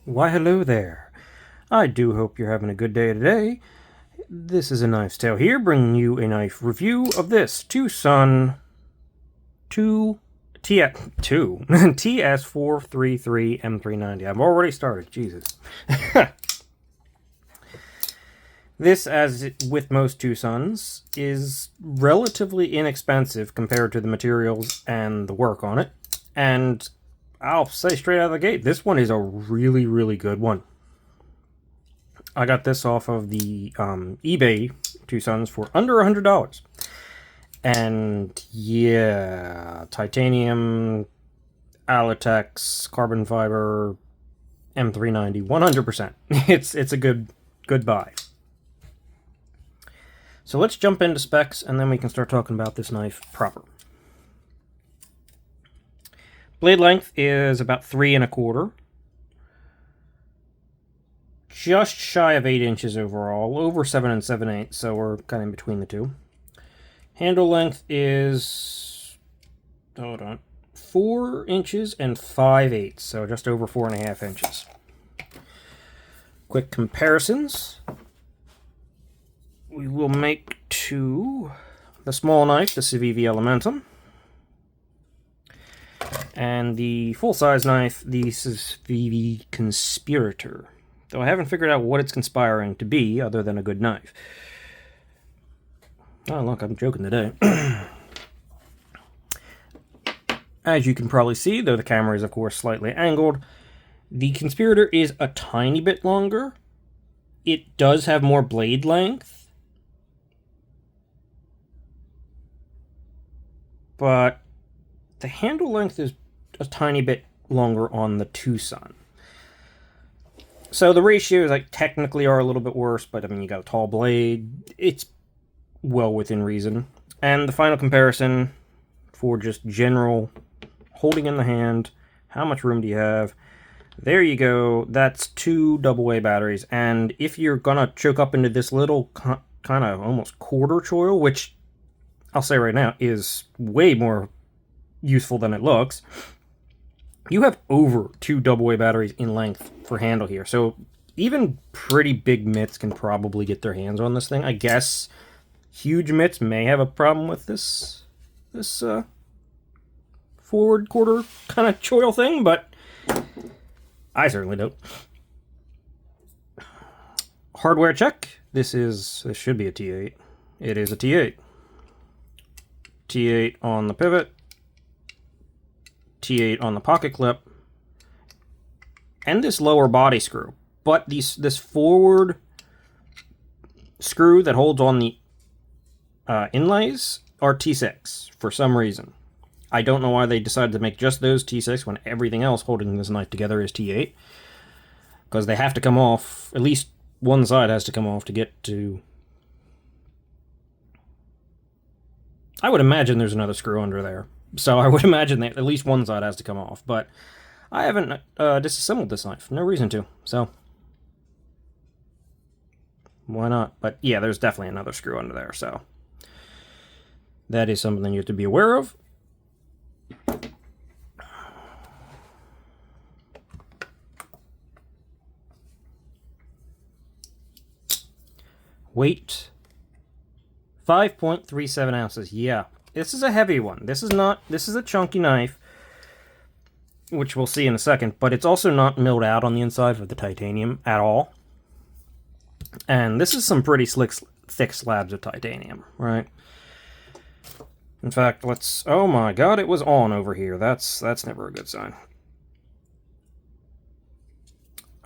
Why, hello there. I do hope you're having a good day today. This is a Knife's Tale here, bringing you a knife review of this Twosun 2 TS433 M390. I've already started, Jesus. This, as with most Twosuns, is relatively inexpensive compared to the materials and the work on it. And I'll say straight out of the gate, this one is a really, really good one. I got this off of the eBay Twosuns for under $100. And yeah, titanium, Alatex, carbon fiber, M390, 100%. It's a good buy. So let's jump into specs, and then we can start talking about this knife proper. Blade length is about 3 1/4. Just shy of 8 inches overall, over 7 7/8, so we're kind of in between the two. Handle length is, 4 inches and 5/8, so just over 4.5 inches. Quick comparisons. We will make to the small knife, the Civivi Elementum, and the full-size knife, the Civivi Conspirator. Though I haven't figured out what it's conspiring to be, other than a good knife. Oh, look, I'm joking today. As you can probably see, though the camera is, of course, slightly angled, the Conspirator is a tiny bit longer. It does have more blade length, but the handle length is a tiny bit longer on the Twosun. So the ratios technically are a little bit worse, but I mean, you got a tall blade. It's well within reason. And the final comparison for just general holding in the hand, how much room do you have? There you go. That's 2 AA batteries. And if you're gonna choke up into this little kind of almost quarter choil, which I'll say right now is way more useful than it looks, you have over 2 AA batteries in length for handle here. So even pretty big mitts can probably get their hands on this thing. I guess huge mitts may have a problem with this forward quarter kind of choil thing, but I certainly don't. Hardware check. This should be a T8. It is a T8. T8 on the pivot. T8 on the pocket clip, and this lower body screw. But this forward screw that holds on the inlays are T6 for some reason. I don't know why they decided to make just those T6 when everything else holding this knife together is T8. Because they have to come off, at least one side has to come off to get to... I would imagine there's another screw under there. So I would imagine that at least one side has to come off, but I haven't disassembled this knife. No reason to, so why not? But yeah, there's definitely another screw under there, so that is something you have to be aware of. Weight, 5.37 ounces. Yeah. This is a heavy one. This is a chunky knife, which we'll see in a second, but it's also not milled out on the inside of the titanium at all. And this is some pretty thick slabs of titanium, right? In fact, oh my god, it was on over here. That's never a good sign.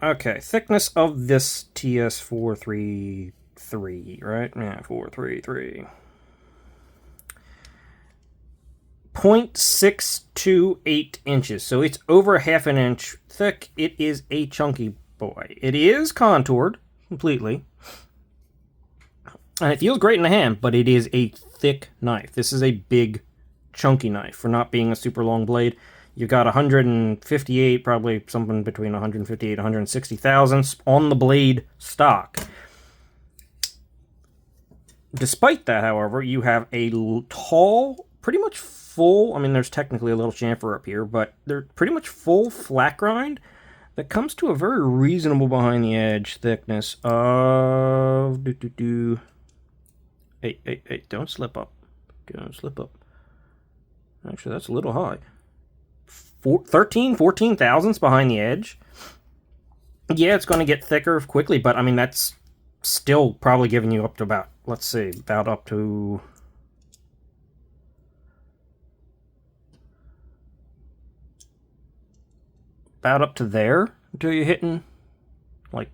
Okay, thickness of this TS433, right? Yeah, 433. 0.628 inches, so it's over ½ an inch thick. It is a chunky boy. It is contoured completely, and it feels great in the hand, but it is a thick knife. This is a big, chunky knife for not being a super long blade. You've got 158, probably something between 158 and 160 thousandths on the blade stock. Despite that, however, you have a tall, pretty much full, I mean, there's technically a little chamfer up here, but they're pretty much full flat grind that comes to a very reasonable behind the edge thickness of Hey, don't slip up. Don't slip up. Actually, that's a little high. 14 thousandths behind the edge. Yeah, it's going to get thicker quickly, but I mean, that's still probably giving you up to about, let's see, about up to... about up to there until you're hitting like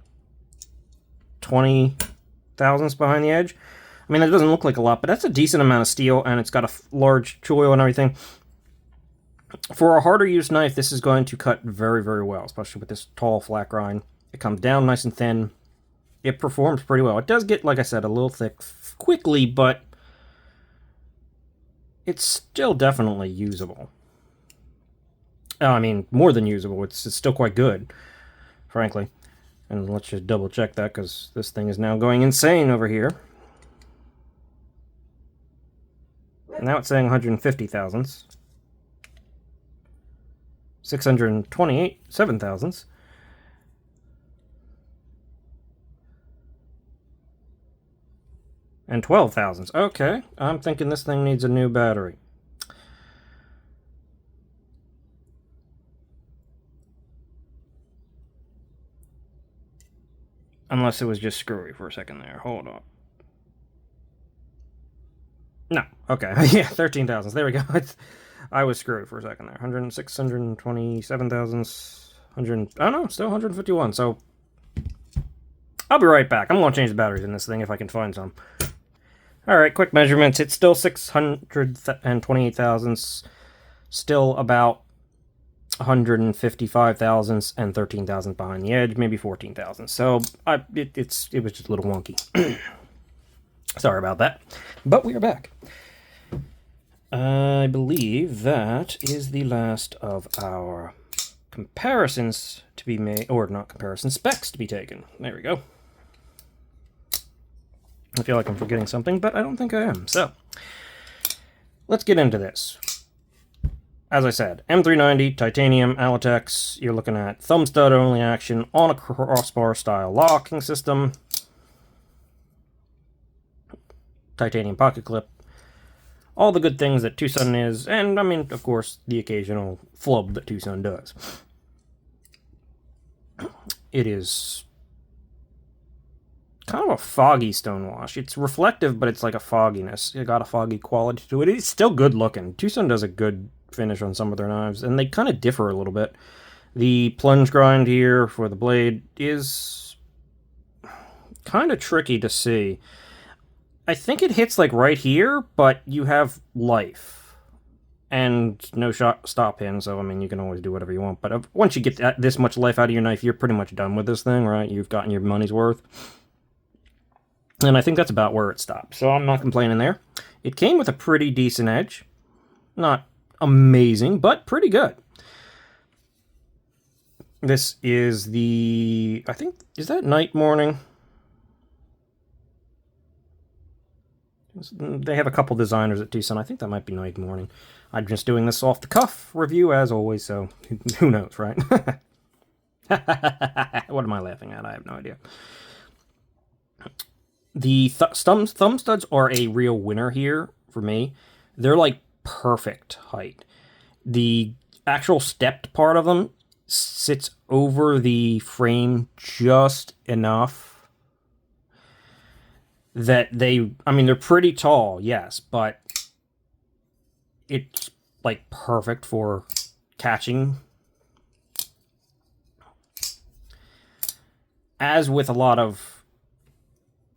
20 thousandths behind the edge. I mean, that doesn't look like a lot, but that's a decent amount of steel, and it's got a large choil and everything. For a harder used knife, this is going to cut very, very well, especially with this tall flat grind. It comes down nice and thin. It performs pretty well. It does get, like I said, a little thick quickly, but it's still definitely usable. I mean, more than usable. It's still quite good, frankly. And let's just double check that, because this thing is now going insane over here. Now it's saying 150 thousandths. 628 7 thousandths. And 12 thousandths. Okay, I'm thinking this thing needs a new battery. Unless it was just screwy for a second there. Hold on. No. Okay. Yeah, 13 thousandths. There we go. I was screwy for a second there. 106, 127 thousandths. 100. Oh no, still 151. So I'll be right back. I'm going to change the batteries in this thing if I can find some. Alright, quick measurements. It's still 628 thousandths. Still about 155 thousandths and 13 thousandths behind the edge, maybe 14 thousandths. So it was just a little wonky. Sorry about that. But we are back. I believe that is the last of our comparisons to be made, or not comparisons, specs to be taken. There we go. I feel like I'm forgetting something, but I don't think I am. So, let's get into this. As I said, M390, titanium, Alatex, you're looking at thumb stud only action on a crossbar style locking system. Titanium pocket clip. All the good things that Twosun is, and I mean, of course, the occasional flub that Twosun does. It is kind of a foggy stonewash. It's reflective, but it's like a fogginess. It got a foggy quality to it. It's still good looking. Twosun does a good finish on some of their knives, and they kind of differ a little bit. The plunge grind here for the blade is kind of tricky to see. I think it hits like right here, but you have life and no stop pin, so I mean you can always do whatever you want. But once you get this much life out of your knife, you're pretty much done with this thing, right? You've gotten your money's worth. And I think that's about where it stopped, so I'm not complaining there. It came with a pretty decent edge. Not amazing, but pretty good. This is the, I think, is that night morning? They have a couple designers at Twosun. I think that might be night morning. I'm just doing this off the cuff review as always, so who knows, right? What am I laughing at? I have no idea. The thumb studs are a real winner here for me. They're like perfect height. The actual stepped part of them sits over the frame just enough that they, I mean, they're pretty tall, yes, but it's like perfect for catching. As with a lot of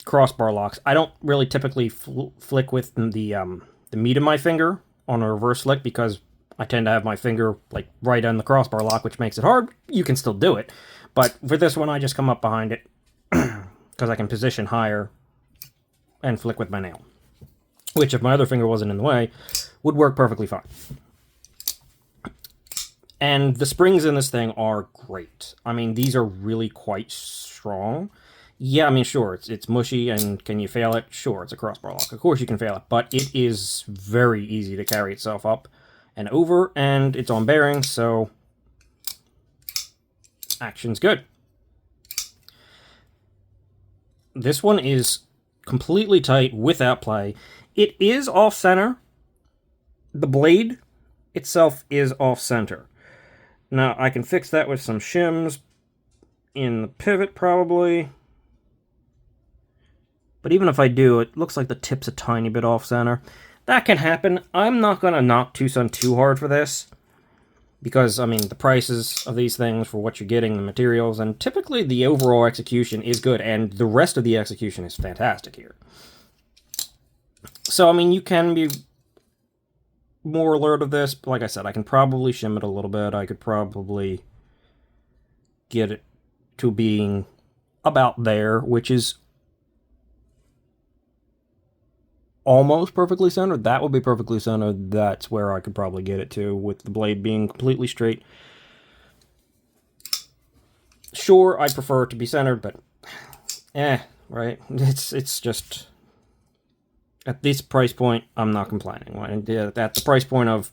crossbar locks, I don't really typically flick with the meat of my finger on a reverse flick because I tend to have my finger like right on the crossbar lock, which makes it hard. You can still do it, but for this one, I just come up behind it because I can position higher and flick with my nail, which if my other finger wasn't in the way, would work perfectly fine. And the springs in this thing are great. I mean, these are really quite strong. Yeah, I mean, sure, it's mushy, and can you fail it? Sure, it's a crossbar lock. Of course you can fail it, but it is very easy to carry itself up and over, and it's on bearings, so Action's good. This one is completely tight without play. It is off-center. The blade itself is off-center. Now, I can fix that with some shims in the pivot, probably. But even if I do, it looks like the tip's a tiny bit off-center. That can happen. I'm not going to knock Twosun too hard for this. Because, I mean, the prices of these things for what you're getting, the materials, and typically the overall execution is good, and the rest of the execution is fantastic here. So, I mean, you can be more alert of this. Like I said, I can probably shim it a little bit. I could probably get it to being about there, which is almost perfectly centered. That would be perfectly centered. That's where I could probably get it to, with the blade being completely straight. Sure, I prefer it to be centered, but right? It's just, at this price point, I'm not complaining. At the price point of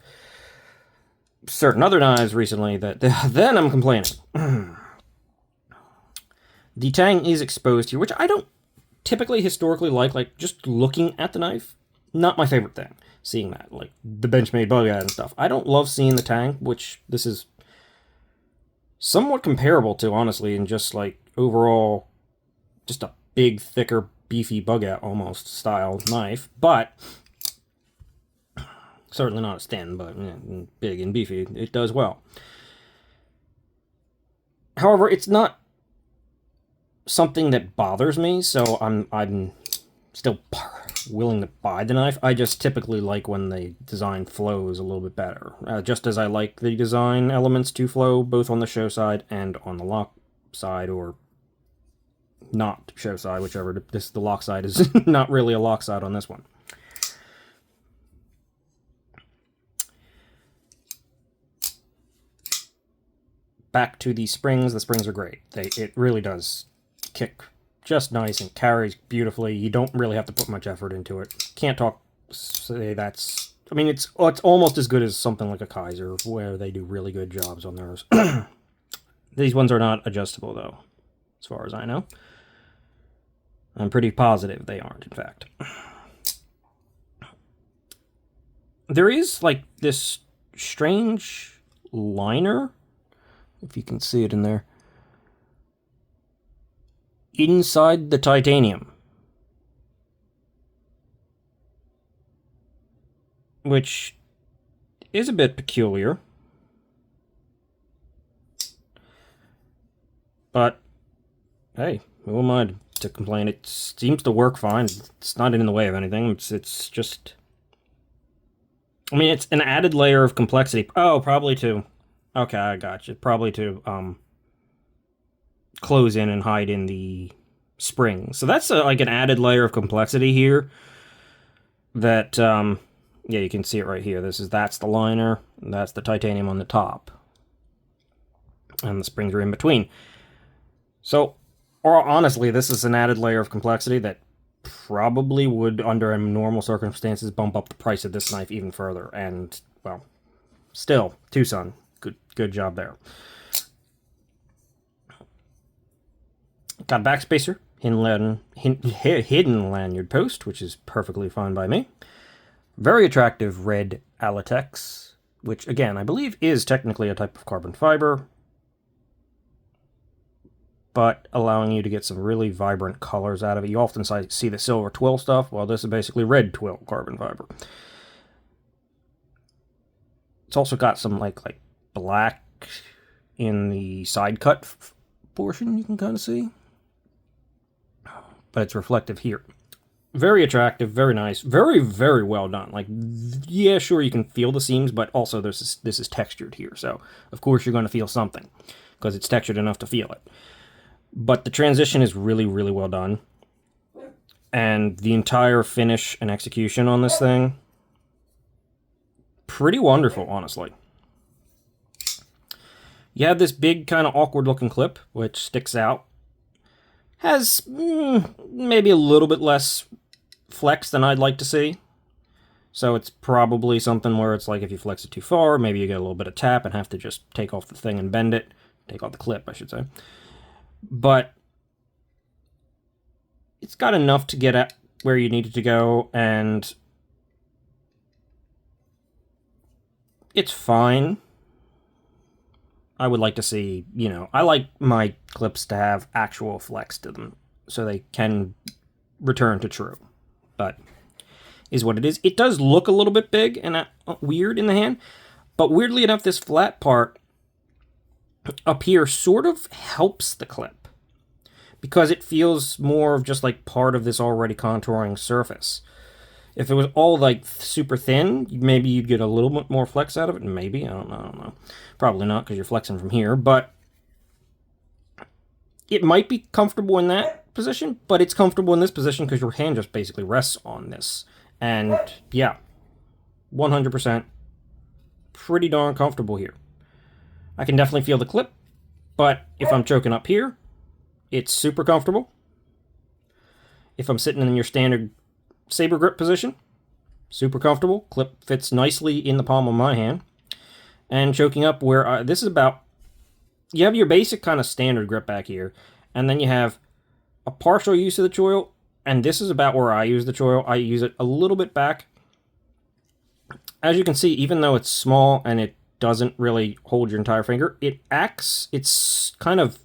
certain other knives recently, then I'm complaining. The tang is exposed here, which I don't typically historically like just looking at the knife. Not my favorite thing, seeing that, like the Benchmade Bugout and stuff. I don't love seeing the tang, which this is somewhat comparable to, honestly, in just like overall, just a big, thicker, beefy Bugout almost style knife, but certainly not as thin, but big and beefy. It does well. However, it's not something that bothers me, so I'm still willing to buy the knife. I just typically like when the design flows a little bit better, just as I like the design elements to flow both on the show side and on the lock side, or not show side, whichever. The lock side is not really a lock side on this one. Back to the springs. The springs are great. It really does kick just nice and carries beautifully. You don't really have to put much effort into it. Can't say that's... I mean, it's almost as good as something like a Kaiser, where they do really good jobs on theirs. These ones are not adjustable, though, as far as I know. I'm pretty positive they aren't, in fact. There is, like, this strange liner, if you can see it in there, inside the titanium, which is a bit peculiar, but hey, who am I to complain? It seems to work fine. It's not in the way of anything. It's just, I mean, it's an added layer of complexity. Oh, probably to, okay, I got you. Probably to close in and hide in the spring. So that's like an added layer of complexity here. That yeah, you can see it right here. That's the liner. That's the titanium on the top, and the springs are in between. So, or honestly, this is an added layer of complexity that probably would, under normal circumstances, bump up the price of this knife even further. And well, still, Twosun, good job there. Got a backspacer, hidden lanyard post, which is perfectly fine by me. Very attractive red Alatex, which again I believe is technically a type of carbon fiber, but allowing you to get some really vibrant colors out of it. You often see the silver twill stuff. Well, this is basically red twill carbon fiber. It's also got some like black in the side cut portion, you can kind of see, but it's reflective here. Very attractive, very nice, very, very well done. Like, yeah, sure, you can feel the seams, but also this is textured here, so of course you're going to feel something, because it's textured enough to feel it. But the transition is really, really well done, and the entire finish and execution on this thing, pretty wonderful, honestly. You have this big, kind of awkward-looking clip, which sticks out. Has maybe a little bit less flex than I'd like to see. So it's probably something where it's like if you flex it too far, maybe you get a little bit of tap and have to just take off the thing and bend it. take off the clip, I should say. But it's got enough to get at where you need it to go, and it's fine. I would like to see, you know, I like my clips to have actual flex to them so they can return to true. But is what it is. It does look a little bit big and weird in the hand, but weirdly enough, this flat part up here sort of helps the clip because it feels more of just like part of this already contouring surface. If it was all like super thin, maybe you'd get a little bit more flex out of it. Maybe, I don't know. Probably not because you're flexing from here, but it might be comfortable in that position, but it's comfortable in this position because your hand just basically rests on this. And yeah, 100% pretty darn comfortable here. I can definitely feel the clip, but if I'm choking up here, it's super comfortable. If I'm sitting in your standard saber grip position, super comfortable. Clip fits nicely in the palm of my hand. And choking up where this is about, you have your basic kind of standard grip back here, and then you have a partial use of the choil, and this is about where I use the choil. I use it a little bit back. As you can see, even though it's small and it doesn't really hold your entire finger, it's kind of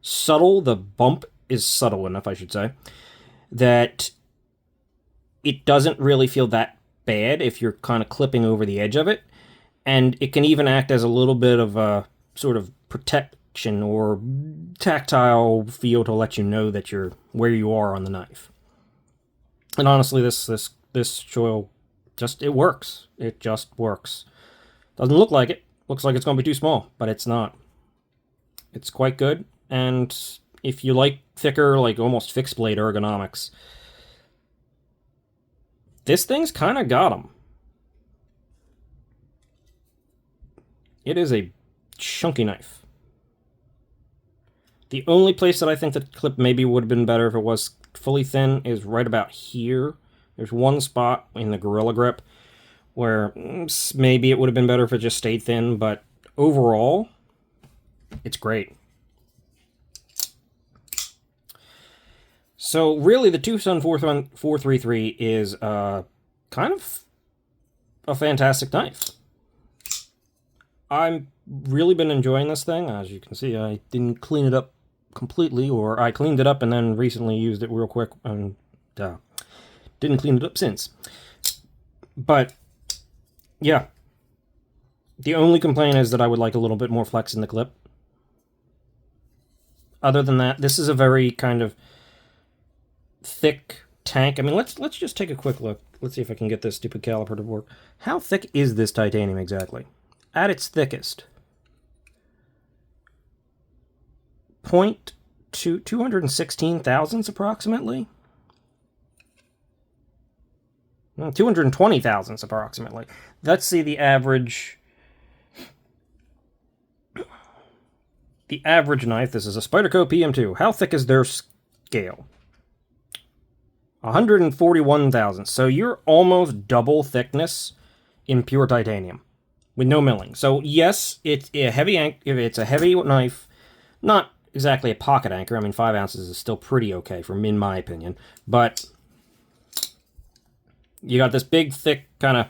subtle. The bump is subtle enough, I should say, that it doesn't really feel that bad if you're kind of clipping over the edge of it. And it can even act as a little bit of a sort of protection or tactile feel to let you know that you're where you are on the knife. And honestly, this choil it works. It just works. Doesn't look like it. Looks like it's going to be too small, but it's not. It's quite good. And if you like thicker, like almost fixed blade ergonomics, this thing's kind of got them. It is a chunky knife. The only place that I think the clip maybe would have been better if it was fully thin is right about here. There's one spot in the Gorilla Grip where maybe it would have been better if it just stayed thin, but overall, it's great. So really, the Twosun 433 is kind of a fantastic knife. I've really been enjoying this thing. As you can see, I didn't clean it up completely, or I cleaned it up and then recently used it real quick and didn't clean it up since. But yeah, the only complaint is that I would like a little bit more flex in the clip. Other than that, this is a very kind of thick tank. I mean, let's just take a quick look. Let's see if I can get this stupid caliper to work. How thick is this titanium exactly? At its thickest, 216 thousandths approximately. 220 thousandths approximately. Let's see the average. The average knife. This is a Spyderco PM2. How thick is their scale? 141 thousandths. So you're almost double thickness in pure titanium with no milling. So yes, it's a heavy it's a heavy knife, not exactly a pocket anchor. I mean, 5 ounces is still pretty okay in my opinion, but you got this big, thick kind of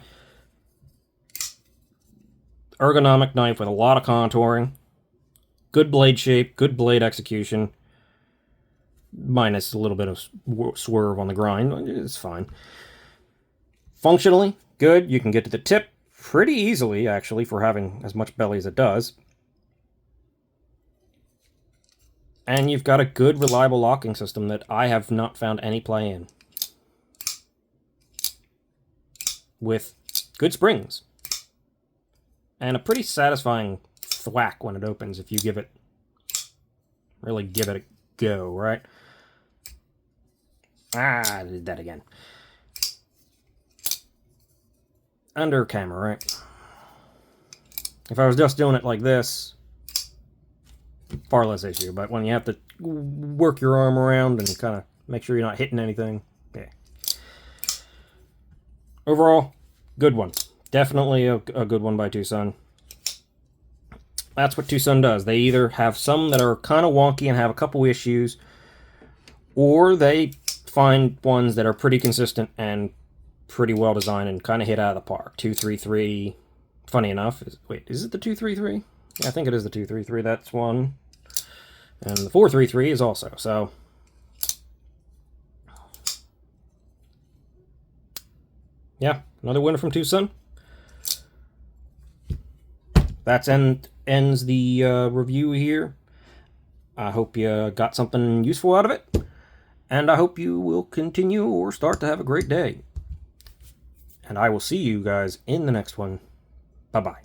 ergonomic knife with a lot of contouring, good blade shape, good blade execution, minus a little bit of swerve on the grind. It's fine. Functionally, good. You can get to the tip pretty easily, actually, for having as much belly as it does. And you've got a good, reliable locking system that I have not found any play in. With good springs. And a pretty satisfying thwack when it opens if you really give it a go, right? I did that again. Under camera, right? If I was just doing it like this, far less issue. But when you have to work your arm around and kind of make sure you're not hitting anything, yeah. Overall, good one. Definitely a good one by Twosun. That's what Twosun does. They either have some that are kind of wonky and have a couple issues, or they find ones that are pretty consistent and pretty well designed and kind of hit out of the park. 233. Funny enough, is it the 233? Yeah, I think it is the 233. That's one, and the 433 is also. So, yeah, another winner from Twosun. That ends the review here. I hope you got something useful out of it, and I hope you will continue or start to have a great day. And I will see you guys in the next one. Bye-bye.